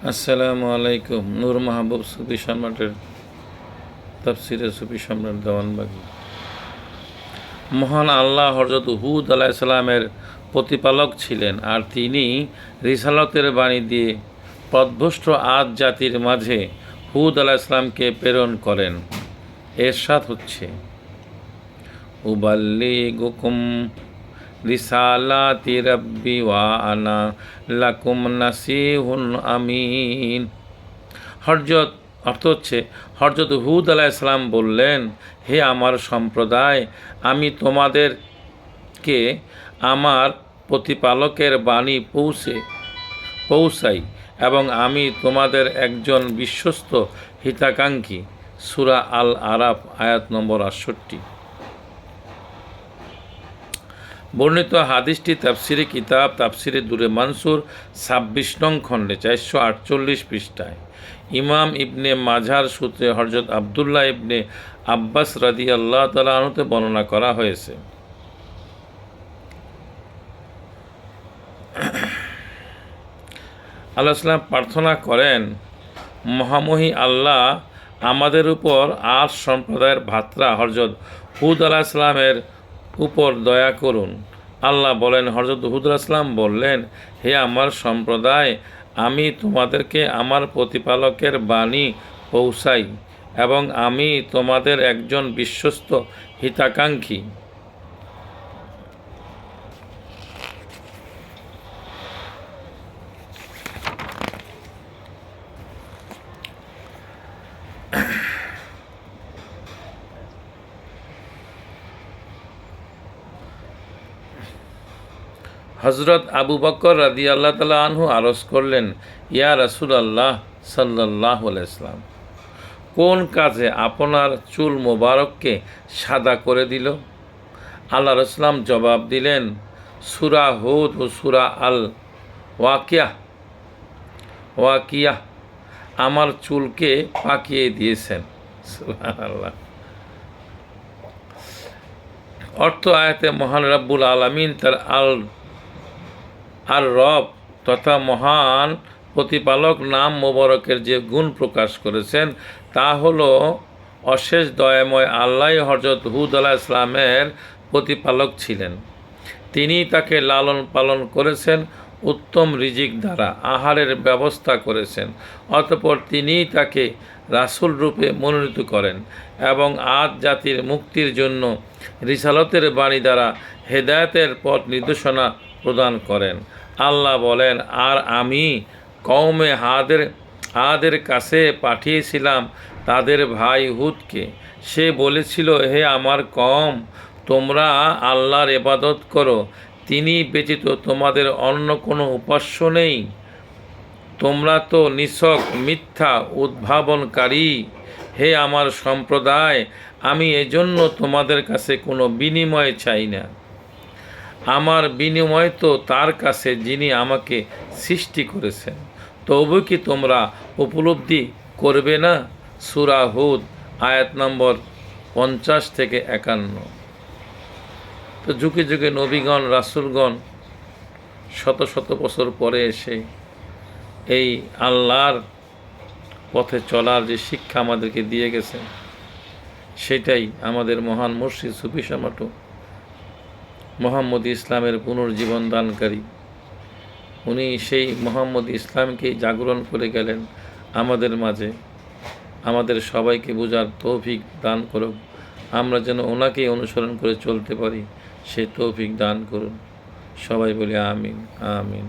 আসসালামু আলাইকুম। নূর মাহবুব সুফি সম্রাটের তাফসিরে সুফি সম্রাট দেওয়ানবাগী। মহান আল্লাহ হযরত হুদ আলাইহিসসালামের প্রতিপালক ছিলেন, আর তিনি রিসালতের বাণী দিয়ে পথভ্রষ্ট আদ জাতির মাঝে হুদ আলাইহিসসালামকে প্রেরণ করেন। এরশাদ হচ্ছে, উবাল্লিগুকুম রিসালাতি রাব্বি ওয়া আনা লাকুম নাসিহুন আমিন। অর্থ হচ্ছে, হযরত হুদ আলাইহিসসালাম বললেন, হে আমার সম্প্রদায়, আমি তোমাদেরকে আমার প্রতিপালকের বাণী পৌঁছাই এবং আমি তোমাদের একজন বিশ্বস্ত হিতাকাঙ্ক্ষী। সূরা আল আরাফ আয়াত নম্বর ৬৮। বর্ণিত হাদিসটি তাফসিরে কিতাব তাফসিরে দুরে মানসুর ২৬ নং খণ্ডে ৪৪৮ পৃষ্ঠায় ইমাম ইবনে মাজার সূত্রে হযরত আবদুল্লাহ ইবনে আব্বাস রাদিয়াল্লাহু তাআলা আনহুতে বর্ণনা করা হয়েছে। আল্লাহ সাল্লাম প্রার্থনা করেন, মহামহী আল্লাহ আমাদের উপর আর সম্প্রদায়ের ভ্রাতা হযরত হুদ আলাইহিস সালামের উপর দয়া করুন। আল্লাহ বলেন, হযরত হুদ আলাইহিস সালাম বললেন, হে আমার সম্প্রদায়, আমি তোমাদেরকে আমার প্রতিপালকের বাণী পৌঁছাই এবং আমি তোমাদের একজন বিশ্বস্ত হিতাকাঙ্ক্ষী। হযরত আবু বকর রাদিয়াল্লাহু তাআলা আনহু আরজ করলেন, ইয়া রাসূলুল্লাহ সাল্লাল্লাহু আলাইহি ওয়াসাল্লাম, কোন কাজে আপনার চুল মোবারককে সাদা করে দিল? আল্লাহ রাসূল জবাব দিলেন, সূরা হুদ ও সূরা আল ওয়াকিয়া আমার চুলকে পাকিয়ে দিয়েছেন। সুবহানাল্লাহ। অর্থ আয়াতে মহান রব্বুল আলামিন তার আর রব তথা মহান প্রতিপালক নাম মোবারকের যে গুণ প্রকাশ করেছেন তা হলো অশেষ দয়াময় আল্লাহ হযরত হুদ আলাইহিস সালামের প্রতিপালক ছিলেন। তিনি তাকে লালন পালন করেছেন, উত্তম রিজিক দ্বারা আহারের ব্যবস্থা করেছেন। অতঃপর তিনি তাকে রাসূল রূপে মনোনীত করেন এবং আদ জাতির মুক্তির জন্য রিসালতের বাণী দ্বারা হেদায়েতের পথ নির্দেশনা প্রদান করেন। আল্লাহ বলেন, আর আমি কওমে আদের কাছে পাঠিয়েছিলাম তাদের ভাই হুদকে। সে বলেছিল, হে আমার কওম, তোমরা আল্লাহর ইবাদত করো, তিনি ব্যতীত তোমাদের অন্য কোনো উপাস্য নেই। তোমরা তো নিছক মিথ্যা উদ্ভাবনকারী। হে আমার সম্প্রদায়, আমি এজন্য তোমাদের কাছে কোনো বিনিময় চাই না। আমার বিনিময় তো তার কাছে যিনি আমাকে সৃষ্টি করেছেন। তবু কি তোমরা উপলব্ধি করবে না? সূরা হুদ আয়াত নম্বর ৫০ থেকে ৫১। তো যুগে যুগে নবীগণ রাসূলগণ শত শত বছর পরে এসে এই আল্লাহর পথে চলার যে শিক্ষা আমাদেরকে দিয়ে গেছেন, সেটাই আমাদের মহান মুর্শিদ সুফি সম্রাট মুহাম্মদ ইসলামের পুনর্জীবন দানকারী। উনি সেই মুহাম্মদ ইসলামকেই জাগরণ করে গেলেন আমাদের মাঝে। আমাদের সবাইকে বোঝার তৌফিক দান করুন, আমরা যেন ওনাকেই অনুসরণ করে চলতে পারি, সেই তৌফিক দান করুন। সবাই বলি আমিন আমিন।